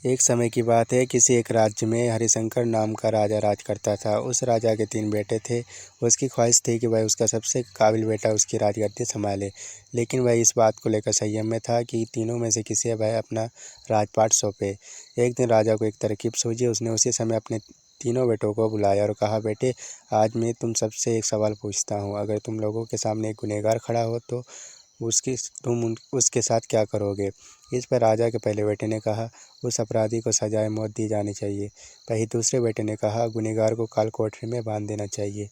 एक समय की बात है, किसी एक राज्य में हरिशंकर नाम का राजा राज करता था। उस राजा के 3 बेटे थे। उसकी ख्वाहिश थी कि वह उसका सबसे काबिल बेटा उसकी राजगद्दी संभाले, लेकिन वह इस बात को लेकर संयम में था कि तीनों में से किसे वह अपना राजपाट सौंपे। एक दिन राजा को एक तरकीब सूझी। उसने उसी समय अपने तीनों बेटों को बुलाया और कहा, बेटे, आज मैं तुम सबसे एक सवाल पूछता हूँ। अगर तुम लोगों के सामने एक गुनहगार खड़ा हो तो उसके साथ क्या करोगे? इस पर राजा के पहले बेटे ने कहा, उस अपराधी को सजाए मौत दी जानी चाहिए। वहीं दूसरे बेटे ने कहा, गुनहगार को काल कोठरी में बांध देना चाहिए।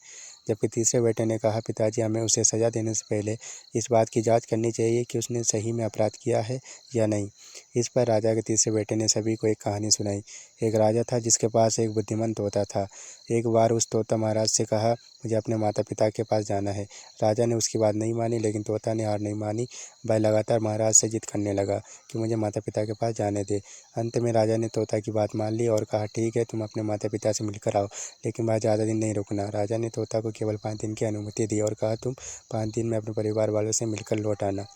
जबकि तीसरे बेटे ने कहा, पिताजी, हमें उसे सजा देने से पहले इस बात की जांच करनी चाहिए कि उसने सही में अपराध किया है या नहीं। इस पर राजा के तीसरे बेटे ने सभी को एक कहानी सुनाई। एक राजा था जिसके पास एक बुद्धिमान तोता था। एक बार उस तोता महाराज से कहा, मुझे अपने माता पिता के पास जाना है। राजा ने उसकी बात नहीं मानी, लेकिन तोता ने हार नहीं मानी। वह लगातार महाराज से जिद करने लगा कि मुझे माता पिता के पास जाने दे। अंत में राजा ने तोता की बात मान ली और कहा, ठीक है, तुम अपने माता पिता से मिलकर आओ, लेकिन वह ज़्यादा दिन नहीं रुकना। राजा ने तोता को केवल 5 दिन की अनुमति दी और कहा, तुम 5 दिन में अपने परिवार वालों से मिलकर लौट आना।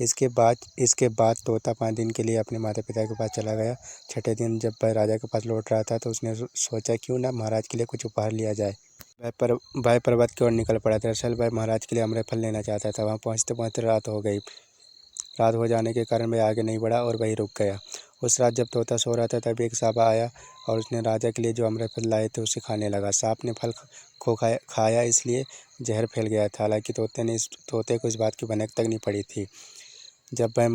इसके बाद तोता 5 दिन के लिए अपने माता पिता के पास चला गया। छठे दिन जब वह राजा के पास लौट रहा था तो उसने सोचा, क्यों ना महाराज के लिए कुछ उपहार लिया जाए। वह पर्वत की ओर निकल पड़ा। दरअसल वह महाराज के लिए अमृत फल लेना चाहता था। वहाँ पहुँचते पहुँचते रात हो गई। रात हो जाने के कारण वह आगे नहीं बढ़ा और वहीं रुक गया। उस रात जब तोता सो रहा था तभी एक सांप आया और उसने राजा के लिए जो अमृत फल लाए थे उसे खाने लगा। सांप ने फल को खाया, इसलिए जहर फैल गया था। हालांकि तोते को इस बात की भनक तक नहीं पड़ी थी। जब वह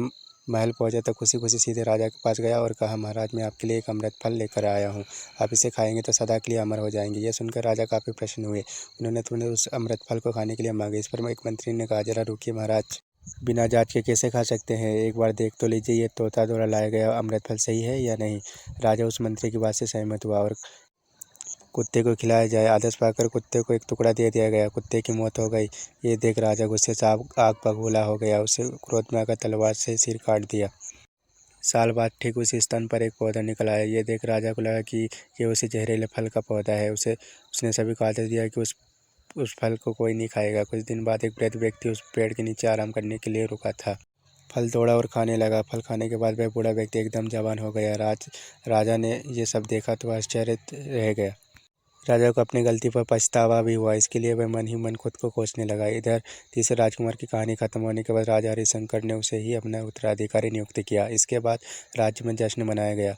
महल पहुंचा तो खुशी खुशी सीधे राजा के पास गया और कहा, महाराज, मैं आपके लिए एक अमृत फल लेकर आया हूँ। आप इसे खाएंगे तो सदा के लिए अमर हो जाएंगे। यह सुनकर राजा काफ़ी प्रसन्न हुए। उन्होंने तुरंत उस अमृत फल को खाने के लिए मांगे। इस पर एक मंत्री ने कहा, जरा रुकिए महाराज, बिना जांच के कैसे खा सकते हैं? एक बार देख तो लीजिए, ये तोता द्वारा लाया गया अमृत फल सही है या नहीं। राजा उस मंत्री की बात से सहमत हुआ और कुत्ते को खिलाया जाए। आदेश पाकर कुत्ते को एक टुकड़ा दे दिया गया। कुत्ते की मौत हो गई। ये देख राजा गुस्से से आग बबूला हो गया। उसे क्रोध में आकर तलवार से सिर काट दिया। साल बाद ठीक उसी स्थान पर एक पौधा निकल आया। ये देख राजा को लगा कि ये उसी जहरीले फल का पौधा है। उसने सभी को आदेश दिया कि उस फल को कोई नहीं खाएगा। कुछ दिन बाद एक वृद्ध व्यक्ति उस पेड़ के नीचे आराम करने के लिए रुका था। फल तोड़ा और खाने लगा। फल खाने के बाद वह बूढ़ा व्यक्ति एकदम जवान हो गया। राजा ने ये सब देखा तो आश्चर्यचकित रह गया। राजा को अपनी गलती पर पछतावा भी हुआ। इसके लिए वह मन ही मन खुद को कोसने लगा। इधर तीसरे राजकुमार की कहानी खत्म होने के बाद राजा हरिशंकर ने उसे ही अपना उत्तराधिकारी नियुक्त किया। इसके बाद राज्य में जश्न मनाया गया।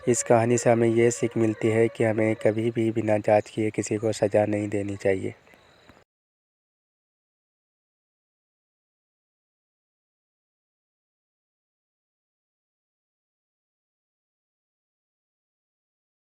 इस कहानी से हमें ये सीख मिलती है कि हमें कभी भी बिना जांच किए किसी को सजा नहीं देनी चाहिए।